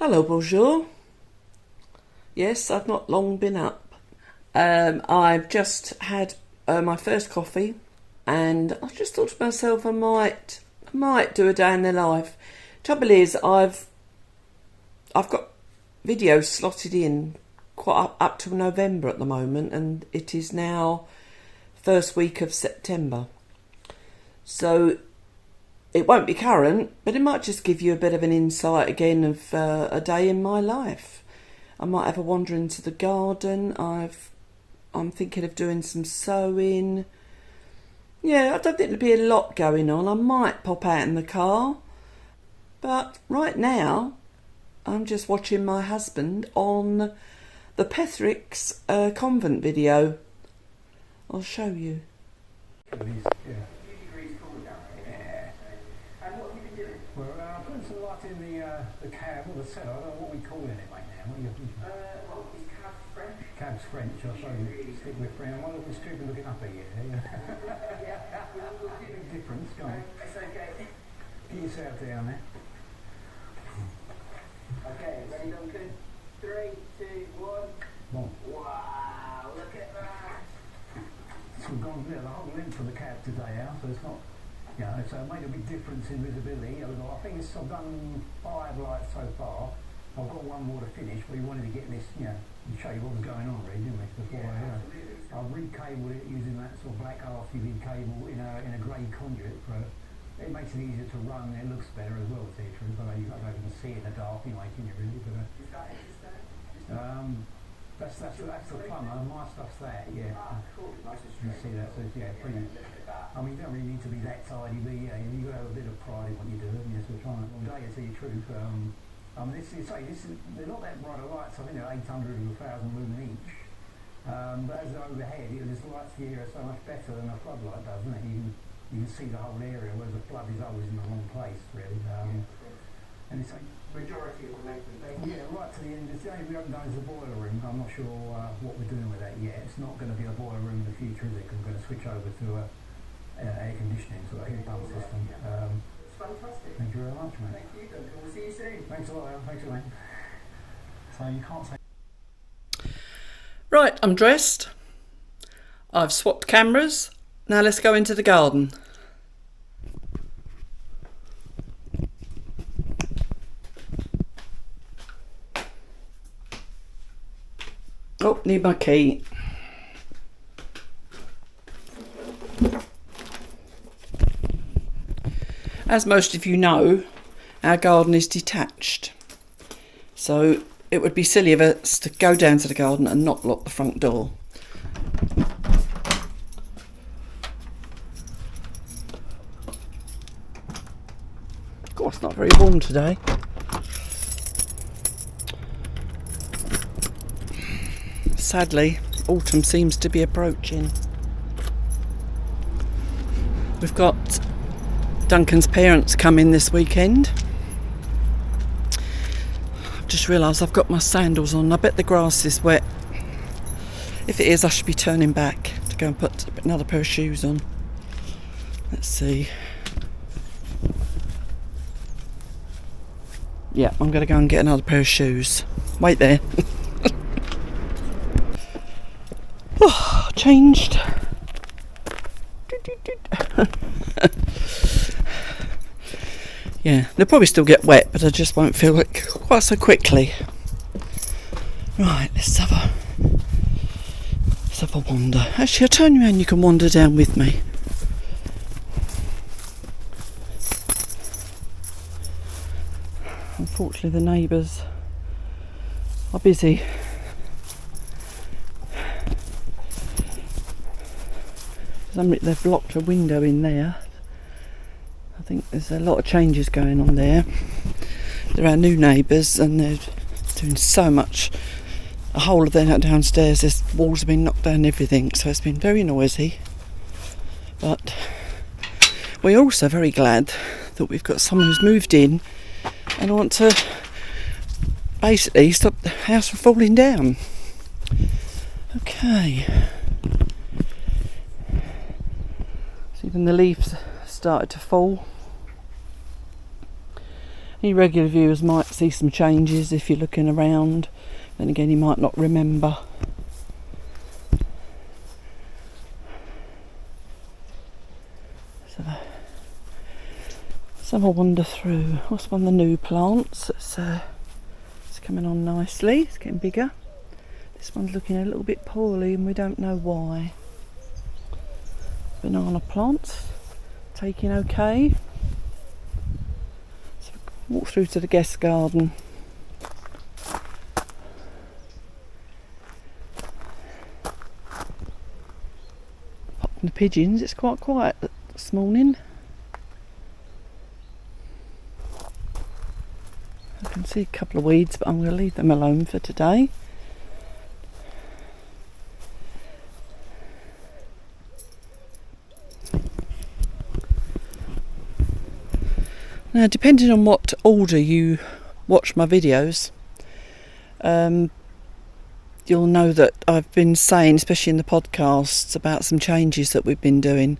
Hello, bonjour. Yes, I've not long been up. I've just had my first coffee, and I just thought to myself I might do a day in their life. Trouble is, I've got videos slotted in quite up till November at the moment, and it is now first week of September. So it won't be current, but it might just give you a bit of an insight again of a day in my life. I might have a wander into the garden. I'm thinking of doing some sewing. Yeah, I don't think there'll be a lot going on. I might pop out in the car. But right now, I'm just watching my husband on the Pethericks Convent video. I'll show you. The cab or the cellar, I don't know what we call it right now. What are you thinking? Well, it's cab French. Cab's French, I'll show you. Stick with French. Why don't we stupid looking up at you? Big difference, go on. It's okay. Get yourself down there. Okay, ready, Duncan? 3, 2, 1. Wow, look at that. So we've gone the whole length of the cab today out, so it's not, you know, so it made a big difference in visibility. I think I've done 5 lights so far. I've got one more to finish, but we wanted to get this, you know, and show you what was going on really, didn't we? Before I've recabled it using that sort of black RCV cable in a grey conduit. It makes it easier to run, it looks better as well, to tell you the truth. I don't know if you can see it in the dark anyway, can you really? But, Is that it? that's the plumber, my stuff's that, yeah. Cool, nice and You straight. see that, so it's, yeah, pretty. I mean, you don't really need to be that tidy, but yeah, you've got to have a bit of pride in what you do, and yes, we're trying to, to tell you the truth. I mean, they're not that bright of lights, I think they're 800 or 1,000 lumen each. But as they're overhead, it just lights the area so much better than a floodlight does, doesn't it? You can see the whole area, whereas a flood is always in the wrong place, really. And it's like, Majority of the length of the day. yeah, right to the end. The only we haven't done is the boiler room. I'm not sure what we're doing with that yet. It's not going to be a boiler room in the future, is it? Because we're going to switch over to air conditioning, sort of heat pump system. It's fantastic. Thank you very much, mate. Thank you, Duncan. We'll see you soon. Thanks a lot, Al. Thanks a lot. So you can't say. Right, I'm dressed. I've swapped cameras. Now let's go into the garden. Oh, need my key. As most of you know, our garden is detached. So it would be silly of us to go down to the garden and not lock the front door. God, it's not very warm today. Sadly, autumn seems to be approaching. We've got Duncan's parents coming this weekend. I've just realised I've got my sandals on. I bet the grass is wet. If it is, I should be turning back to go and put another pair of shoes on. Let's see. Yeah, I'm going to go and get another pair of shoes. Wait there. Oh, changed. Yeah, they'll probably still get wet, but I just won't feel it quite so quickly. Right, let's have a wander. Actually, I'll turn you around, you can wander down with me. Unfortunately, the neighbours are busy. They've blocked a window in there. I think there's a lot of changes going on there. They're our new neighbours and they're doing so much. The whole of their downstairs, there's walls have been knocked down and everything, so it's been very noisy. But we're also very glad that we've got someone who's moved in and want to basically stop the house from falling down. Okay. So even the leaves started to fall. You regular viewers might see some changes if you're looking around. Then again, you might not remember. So I'll wander through. What's one of the new plants? It's coming on nicely. It's getting bigger. This one's looking a little bit poorly and we don't know why. Banana plants taking okay. So walk through to the guest garden. Apart from the pigeons, it's quite quiet this morning. I can see a couple of weeds, but I'm going to leave them alone for today. Now, depending on what order you watch my videos, you'll know that I've been saying, especially in the podcasts, about some changes that we've been doing.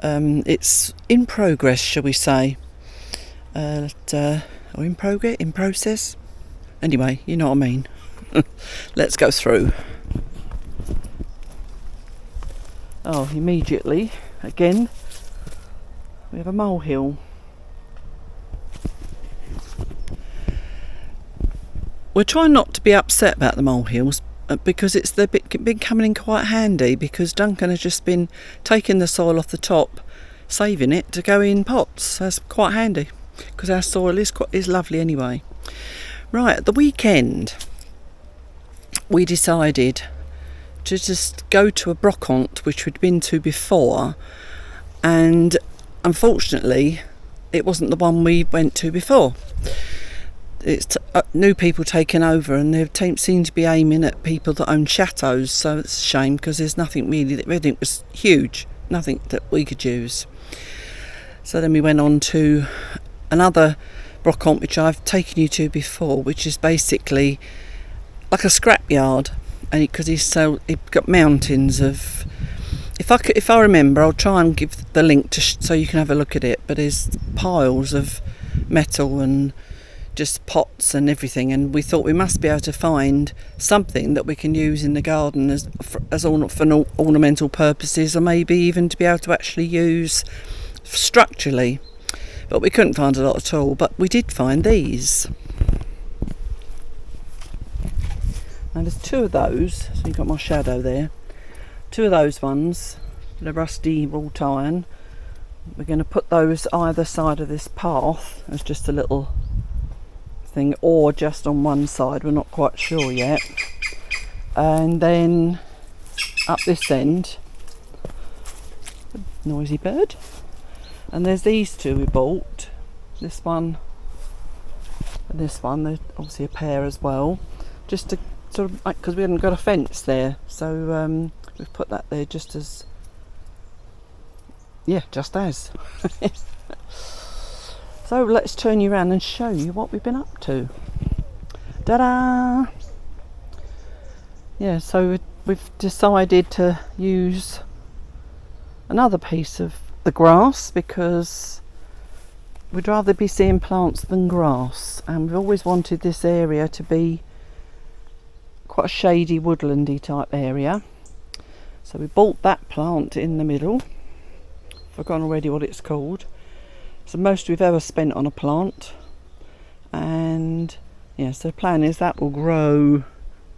It's in progress, shall we say, or in process. Anyway, you know what I mean. Let's go through. Oh, immediately, again, we have a molehill. We're trying not to be upset about the molehills because they've been coming in quite handy, because Duncan has just been taking the soil off the top, saving it to go in pots. That's quite handy because our soil is lovely anyway. Right, at the weekend we decided to just go to a brocante which we'd been to before, and unfortunately it wasn't the one we went to before. It's new people taking over, and they seem to be aiming at people that own chateaux, so it's a shame because there's nothing really, everything was huge, nothing that we could use. So then we went on to another brocante which I've taken you to before, which is basically like a scrapyard, and because he's got mountains of, if I remember, I'll try and give the link so you can have a look at it, but there's piles of metal and just pots and everything, and we thought we must be able to find something that we can use in the garden for ornamental purposes, or maybe even to be able to actually use structurally, but we couldn't find a lot at all. But we did find these. Now there's two of those, so you've got my shadow there, two of those ones, the rusty wrought iron. We're going to put those either side of this path as just a little thing, or just on one side, we're not quite sure yet. And then up this end, noisy bird, and there's these two we bought, this one and this one. They're obviously a pair as well, just to sort of, because we hadn't got a fence there, so we've put that there just as So let's turn you around and show you what we've been up to. Ta-da! Yeah, so we've decided to use another piece of the grass because we'd rather be seeing plants than grass, and we've always wanted this area to be quite a shady, woodlandy type area. So we bought that plant in the middle. Forgotten already what it's called. It's the most we've ever spent on a plant, and yeah, so the plan is that will grow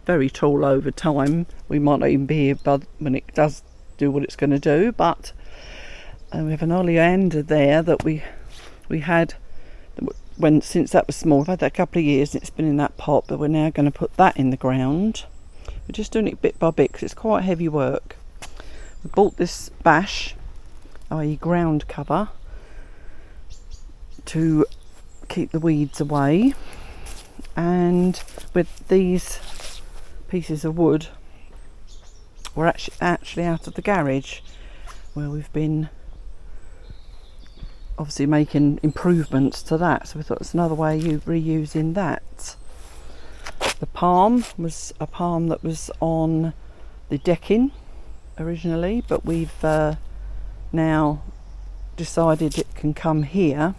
very tall over time. We might not even be here when it does do what it's going to do, but we have an oleander there that we had since that was small. We've had that a couple of years and it's been in that pot, but we're now going to put that in the ground. We're just doing it bit by bit because it's quite heavy work. We bought this bash, i.e. ground cover, to keep the weeds away, and with these pieces of wood we're actually out of the garage where we've been obviously making improvements to that, so we thought it's another way of reusing that. The palm was a palm that was on the decking originally, but we've now decided it can come here,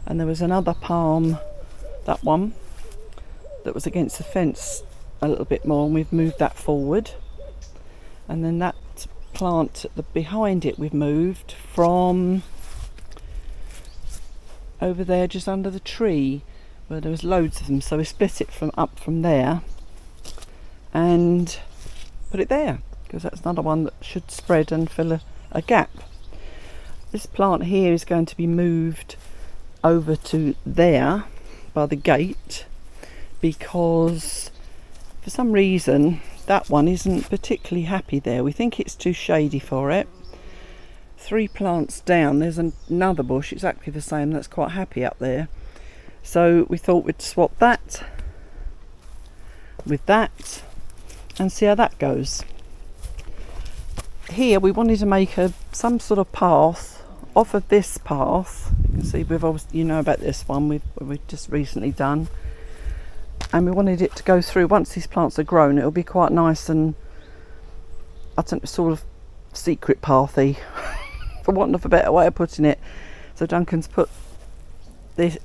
and there was another palm, that one, that was against the fence a little bit more, and we've moved that forward. And then that plant behind it we've moved from over there just under the tree where there was loads of them, so we split it from there and put it there, because that's another one that should spread and fill a gap. This plant here is going to be moved over to there by the gate, because for some reason that one isn't particularly happy there. We think it's too shady for it. 3 plants down there's another bush exactly the same that's quite happy up there, so we thought we'd swap that with that and see how that goes. Here we wanted to make some sort of path off of this path. You can see we've obviously, you know about this one we've just recently done, and we wanted it to go through. Once these plants are grown, it'll be quite nice and, I don't know, sort of secret pathy for want of a better way of putting it. So Duncan's put these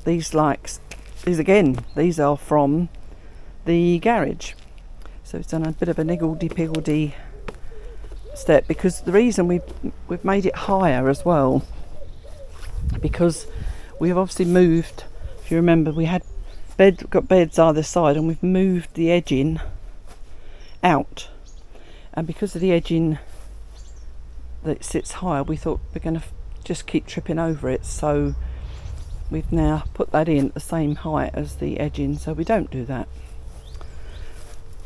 again, these are from the garage, so it's done a bit of a niggledy-piggledy step, because the reason we've made it higher as well, because we've obviously moved, if you remember, we had got beds either side, and we've moved the edging out, and because of the edging that sits higher, we thought we're going to just keep tripping over it, so we've now put that in at the same height as the edging, so we don't do that.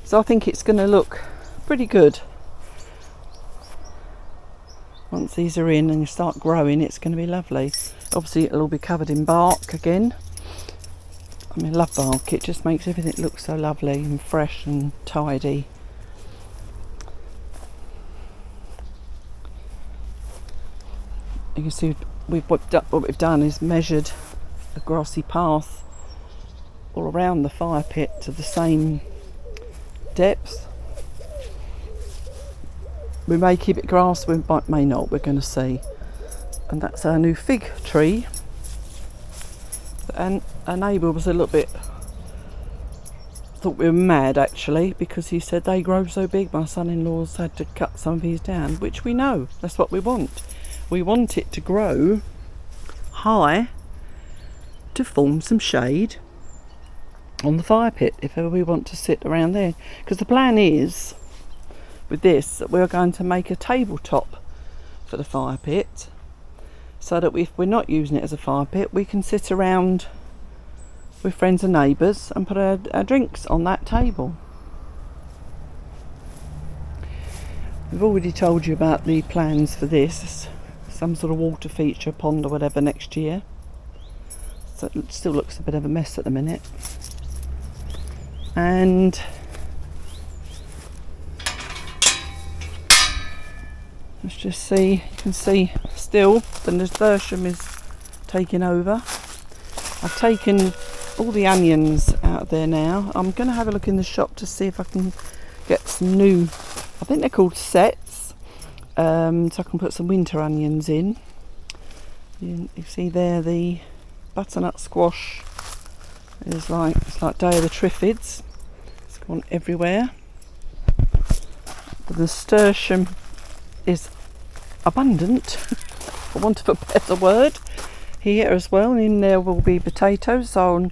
So I think it's going to look pretty good. Once these are in and you start growing, it's going to be lovely. Obviously it'll all be covered in bark again. I mean, I love bark, it just makes everything look so lovely and fresh and tidy. You can see what we've done is measured a grassy path all around the fire pit to the same depth. We may keep it grass, we may not, we're going to see. And that's our new fig tree. And our neighbour was a little bit, thought we were mad actually, because he said they grow so big, my son-in-law's had to cut some of these down, which we know, that's what we want. We want it to grow high to form some shade on the fire pit if ever we want to sit around there, because the plan is with this that we're going to make a tabletop for the fire pit, so that if we're not using it as a fire pit, we can sit around with friends and neighbours and put our drinks on that table. We've already told you about the plans for this, some sort of water feature, pond or whatever, next year. So it still looks a bit of a mess at the minute. And let's just see, you can see still the nasturtium is taking over. I've taken all the onions out of there now. I'm going to have a look in the shop to see if I can get some new, I think they're called sets, so I can put some winter onions in. You see there the butternut squash is like, it's like Day of the Triffids, it's gone everywhere. The nasturtium is abundant, for want of a better word, here as well, and in there will be potatoes. So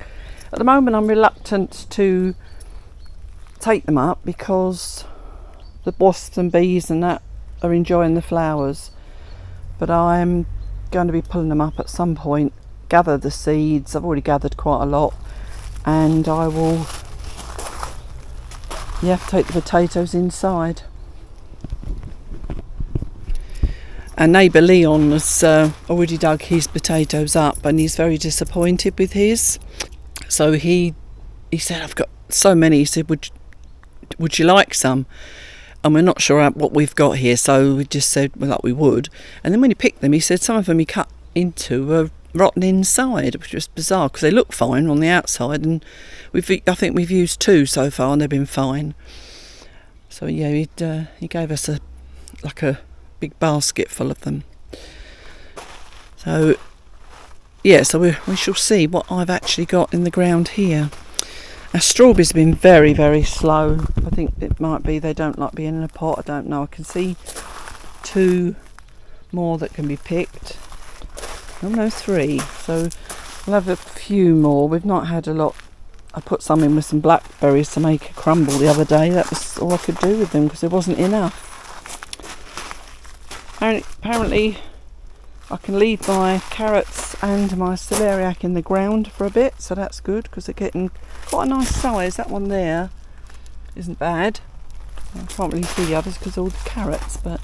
at the moment I'm reluctant to take them up because the wasps and bees and that are enjoying the flowers, but I'm going to be pulling them up at some point, gather the seeds. I've already gathered quite a lot, and I will take the potatoes inside. Our neighbour Leon has already dug his potatoes up, and he's very disappointed with his. So he said, I've got so many. He said, would you like some? And we're not sure what we've got here, so we just said, well, that we would. And then when he picked them, he said some of them he cut into were rotten inside, which was bizarre because they look fine on the outside, and I think we've used 2 so far and they've been fine. So yeah, he gave us a big basket full of them. So yeah, so we shall see what I've actually got in the ground here. Our strawberries have been very, very slow. I think it might be they don't like being in a pot. I don't know. I can see 2 more that can be picked. Oh no, 3. So we'll have a few more. We've not had a lot. I put some in with some blackberries to make a crumble the other day. That was all I could do with them because there wasn't enough. Apparently I can leave my carrots and my celeriac in the ground for a bit, so that's good because they're getting quite a nice size. That one there isn't bad. I can't really see the others because all the carrots, but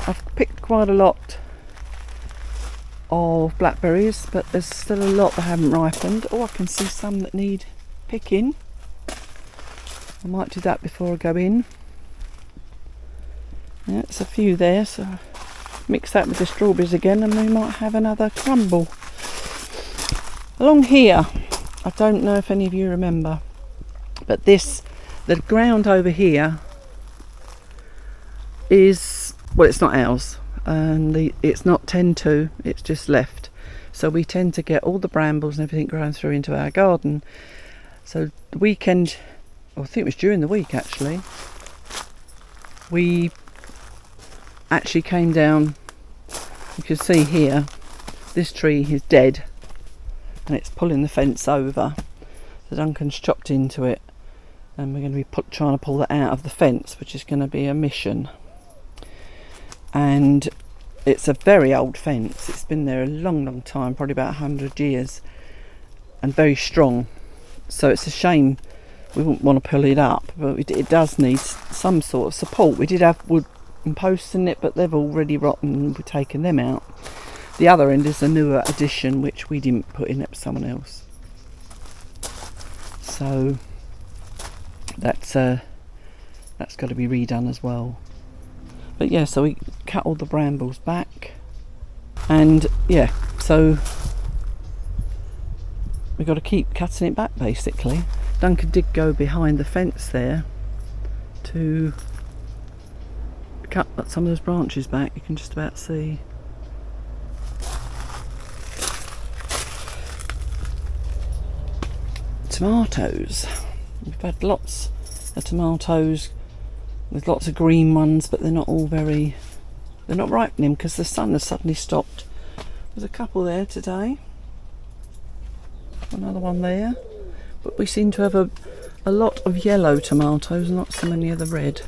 I've picked quite a lot of blackberries, but there's still a lot that haven't ripened. Oh, I can see some that need picking. I might do that before I go in. Yeah, it's a few there, so mix that with the strawberries again and we might have another crumble. Along here, I don't know if any of you remember, but the ground over here is, well, it's not ours, and it's not 10-2, it's just left. So we tend to get all the brambles and everything growing through into our garden. So the weekend, I think it was during the week actually, we actually came down. You can see here, this tree is dead and it's pulling the fence over. So Duncan's chopped into it and we're going to be trying to pull that out of the fence, which is going to be a mission. And it's a very old fence. It's been there a long time, probably about 100 years, and very strong. So it's a shame we wouldn't want to pull it up, but it does need some sort of support. We did have wood and posts in it, but they've already rotten and we've taken them out. The other end is a newer addition which we didn't put in, it was someone else. So that's got to be redone as well. But yeah, so we cut all the brambles back, and yeah, so we've got to keep cutting it back basically. Duncan did go behind the fence there to cut some of those branches back. You can just about see. Tomatoes. We've had lots of tomatoes with lots of green ones, but they're not ripening because the sun has suddenly stopped. There's a couple there today, another one there, but we seem to have a lot of yellow tomatoes, not so many of the red.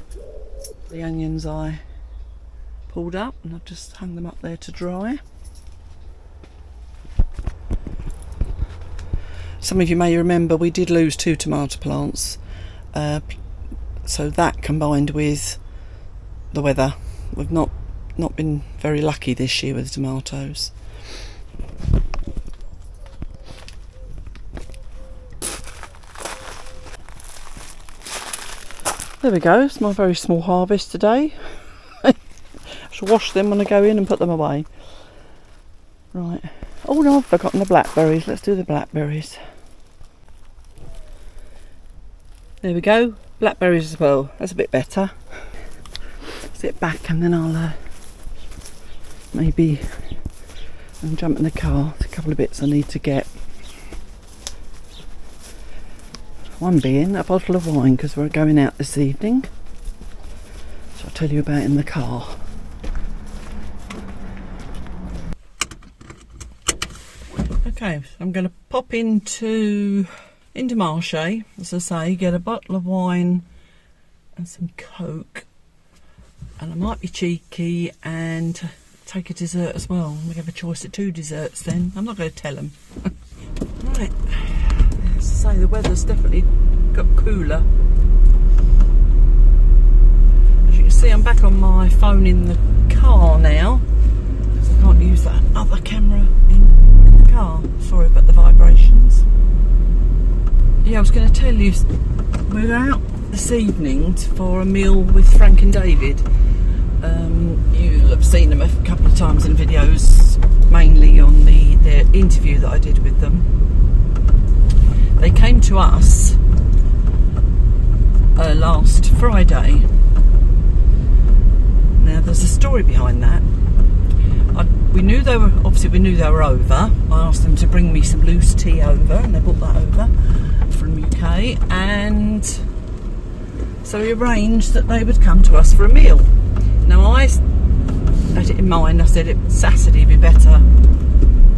The onions I pulled up and I've just hung them up there to dry. Some of you may remember we did lose 2 tomato plants, so that combined with the weather, we've not been very lucky this year with tomatoes. There we go, it's my very small harvest today. I shall wash them when I go in and put them away. Right. Oh no, I've forgotten the blackberries. Let's do the blackberries. There we go, blackberries as well. That's a bit better. Sit back and then I'll maybe jump in the car. There's a couple of bits I need to get. One being a bottle of wine because we're going out this evening. So I'll tell you about in the car. Okay, so I'm going to pop into Marche, as I say, get a bottle of wine and some Coke, and I might be cheeky and take a dessert as well. We have a choice of 2 desserts then. I'm not going to tell them. Right, as I say, the weather's definitely got cooler. As you can see, I'm back on my phone in the car now because I can't use that other camera in the car. Sorry about the vibrations. Yeah, I was going to tell you, we were out this evening for a meal with Frank and David. You'll have seen them a couple of times in videos, mainly on their interview that I did with them. They came to us last Friday. Now there's a story behind that. we knew they were over. I asked them to bring me some loose tea over, and they brought that over from UK, and so we arranged that they would come to us for a meal. Now I had it in mind, I said Saturday would be better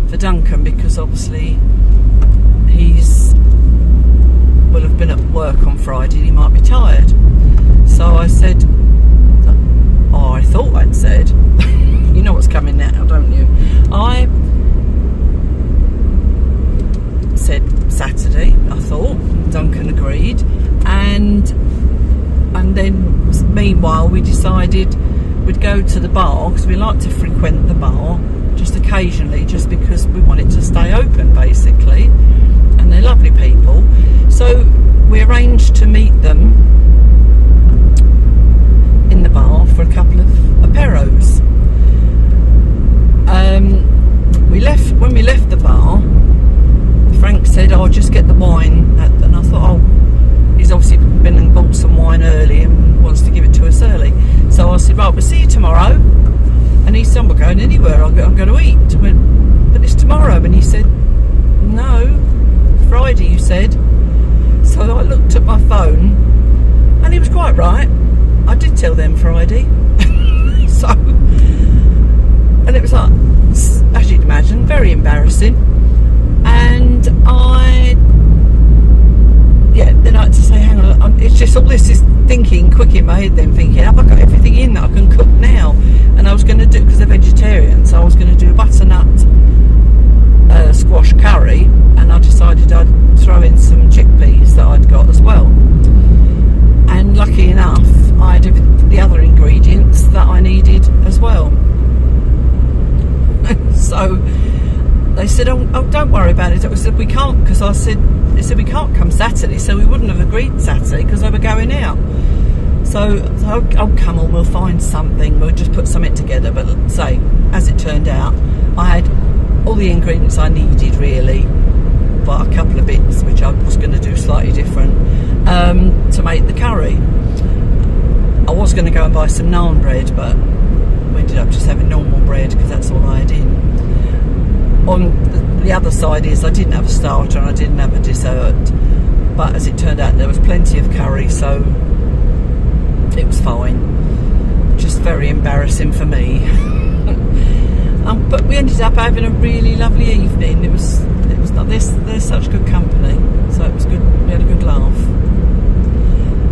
for Duncan, because obviously will have been at work on Friday and he might be tired. So I said, I thought I'd said, you know what's coming now, don't you? I said Saturday, I thought. Duncan agreed, and then meanwhile we decided we'd go to the bar, because we like to frequent the bar just occasionally, just because we want it to stay open basically, and they're lovely people. So we arranged to meet them in the bar for a couple of aperos. When we left the bar, Frank said, "I'll just get the wine," and I thought, oh, he's obviously been and bought some wine early and wants to give it to us early. So I said, right, we'll see you tomorrow. And he said, I'm not going anywhere, I'm going to eat. I went, but it's tomorrow. And he said, no, Friday, you said. So I looked at my phone, and he was quite right. I did tell them Friday. So, and it was like, as you'd imagine, very embarrassing. And then I had to say, hang on, it's just all this is thinking quick in my head, then thinking, have I got everything in that I can cook now? And I was going to do, because they're vegetarian, so I was going to do a butternut squash curry, and I decided I'd throw in some chickpeas that I'd got as well. And lucky enough, I had the other ingredients that I needed as well. So they said, oh, don't worry about it. I said, we can't, because they said we can't come Saturday, so we wouldn't have agreed Saturday because they were going out. So oh, come on, we'll find something, we'll just put something together. But say, as it turned out, I had all the ingredients I needed really, but a couple of bits which I was going to do slightly different to make the curry. I was going to go and buy some naan bread, but we ended up just having normal bread because that's all I had in. On the other side is I didn't have a starter and I didn't have a dessert, but as it turned out there was plenty of curry, so it was fine. Just very embarrassing for me. But we ended up having a really lovely evening. It was they're such good company, so it was good. We had a good laugh.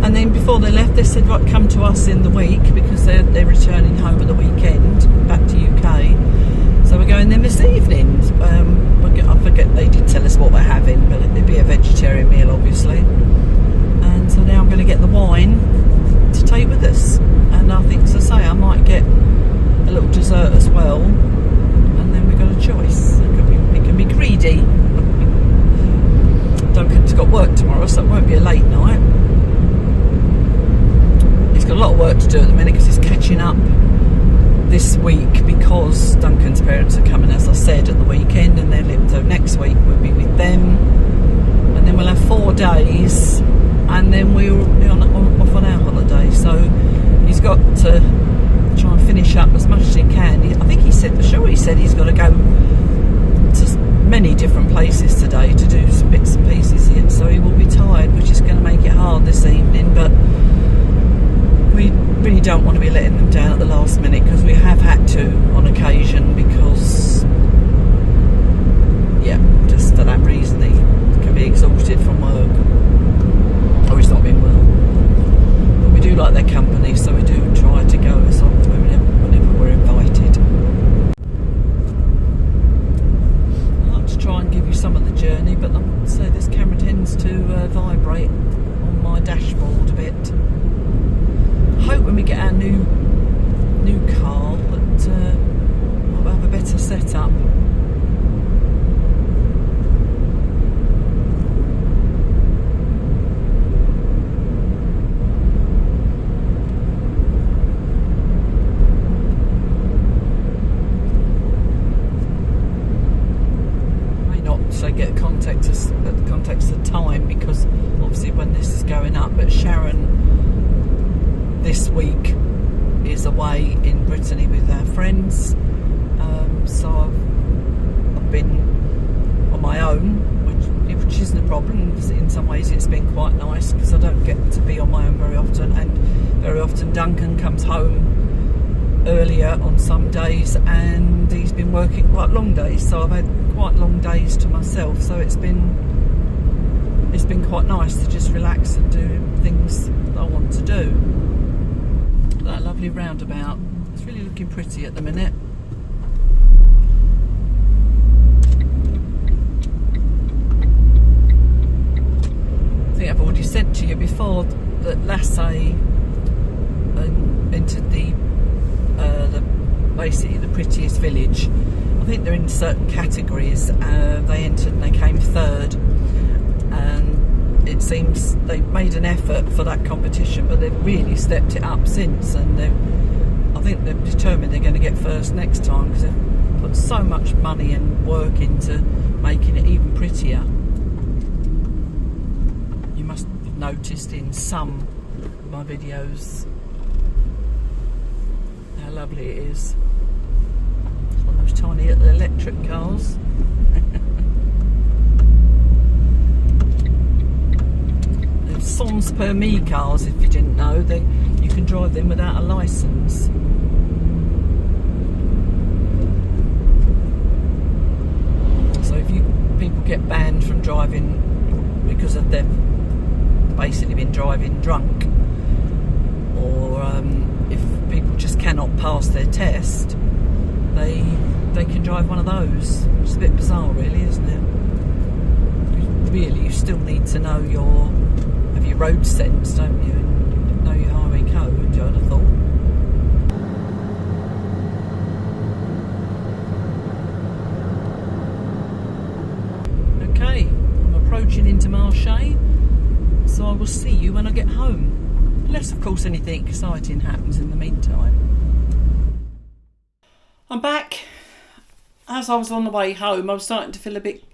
And then before they left, they said, right, come to us in the week, because they're returning home at the weekend back to UK. So we're going there this evening. I forget, they did tell us what we're having, but it'd be a vegetarian meal obviously. And so now I'm going to get the wine to take with us, and I think, as I say, I might get a little dessert as well, and then we've got a choice. It can be greedy. Duncan's got work tomorrow, so it won't be a late night. He's got a lot of work to do at the minute because he's catching up this week, because Duncan's parents are coming, as I said, at the weekend, and so next week we'll be with them, and then we'll have 4 days, and then we'll be off on our holiday. So he's got to try and finish up as much as he can. I think he said he's got to go to many different places today to do some bits and pieces here, so he will be tired, which is going to make it hard this evening. But we really don't want to be letting them down at the last minute, because we have had to on occasion, because just for that reason he can be exhausted from work, or he's not been well. But we do like their company, so we do try to go as often whenever we're invited. I like to try and give you some of the journey, but so this camera tends to vibrate on my dashboard a bit. I hope when we get our new car that we'll have a better setup. I may not say get context of time, because obviously when this is going up, but Sharon this week is away in Brittany with our friends, So I've been on my own, which isn't a problem. In some ways it's been quite nice because I don't get to be on my own very often, and very often Duncan comes home earlier on some days, and he's been working quite long days, so I've had quite long days to myself, so it's been quite nice to just relax and do things that I want to do. That lovely roundabout, it's really looking pretty at the minute. I think I've already said to you before that Lassay entered the basically the prettiest village. I think they're in certain categories. They entered and they came third, and it seems they've made an effort for that competition, but they've really stepped it up since, and I think they're determined they're going to get first next time because they've put so much money and work into making it even prettier. You must have noticed in some of my videos how lovely it is. It's one of those tiny little electric cars. They're sans permis cars, if you didn't know. You can drive them without a licence. So if people get banned from driving because of they've basically been driving drunk, or if people just cannot pass their test, they can drive one of those. It's a bit bizarre, really, isn't it? Really, you still need to know your road sense, don't you? And know your highway code, I'd have thought. Okay, I'm approaching into Marseille, so I will see you when I get home. Unless, of course, anything exciting happens in the meantime. I'm back. As I was on the way home, I was starting to feel a bit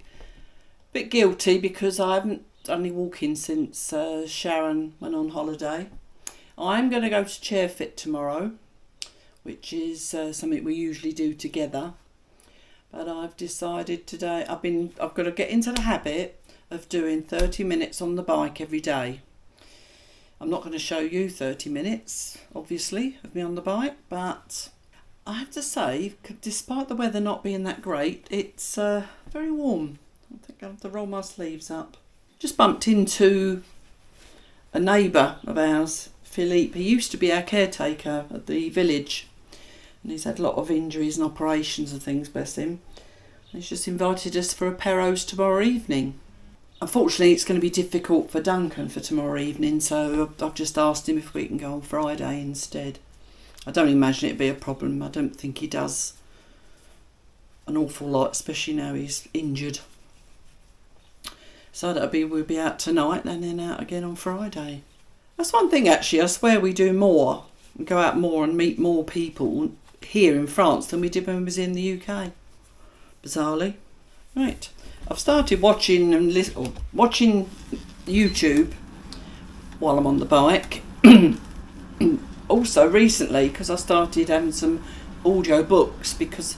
guilty because I haven't done any walking since Sharon went on holiday. I'm going to go to Chairfit tomorrow, which is something we usually do together. But I've decided today I've got to get into the habit of doing 30 minutes on the bike every day. I'm not going to show you 30 minutes, obviously, of me on the bike, but I have to say, despite the weather not being that great, it's very warm. I think I have to roll my sleeves up. Just bumped into a neighbour of ours, Philippe. He used to be our caretaker at the village, and he's had a lot of injuries and operations and things, bless him. And he's just invited us for a Perros tomorrow evening. Unfortunately, it's going to be difficult for Duncan for tomorrow evening, so I've just asked him if we can go on Friday instead. I don't imagine it'd be a problem. I don't think he does an awful lot, especially now he's injured. So we'll be out tonight and then out again on Friday. That's one thing, actually. I swear we do more and go out more and meet more people here in France than we did when we was in the UK. Bizarrely. Right. I've started watching YouTube while I'm on the bike. Also recently, because I started having some audio books because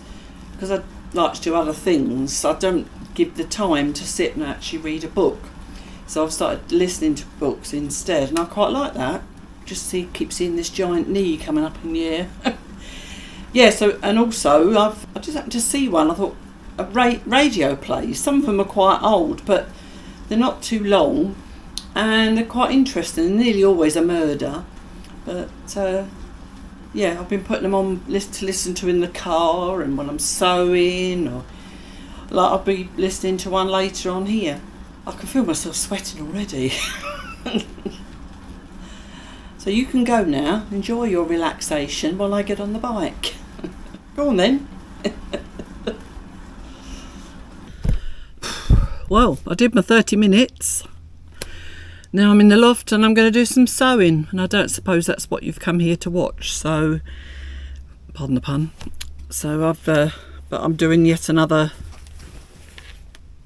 I like to do other things. I don't give the time to sit and actually read a book. So I've started listening to books instead, and I quite like that. Just keep seeing this giant knee coming up in the air. Yeah, and also I just happened to see one. I thought radio plays. Some of them are quite old, but they're not too long, and they're quite interesting. They're nearly always a murder, but yeah, I've been putting them on to listen to in the car and when I'm sewing, or like I'll be listening to one later on here. I can feel myself sweating already. So you can go now, enjoy your relaxation while I get on the bike. Go on then. Well, I did my 30 minutes. Now I'm in the loft and I'm going to do some sewing, and I don't suppose that's what you've come here to watch, so pardon the pun. So but I'm doing yet another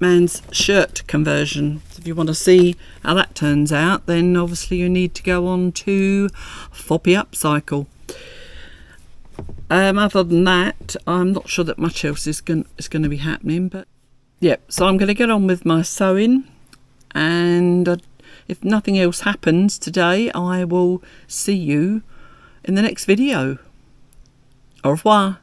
man's shirt conversion. So if you want to see how that turns out, then obviously you need to go on to Foppy Upcycle. Other than that, I'm not sure that much else is going to be happening. But yeah, so I'm going to get on with my sewing, and if nothing else happens today, I will see you in the next video. Au revoir.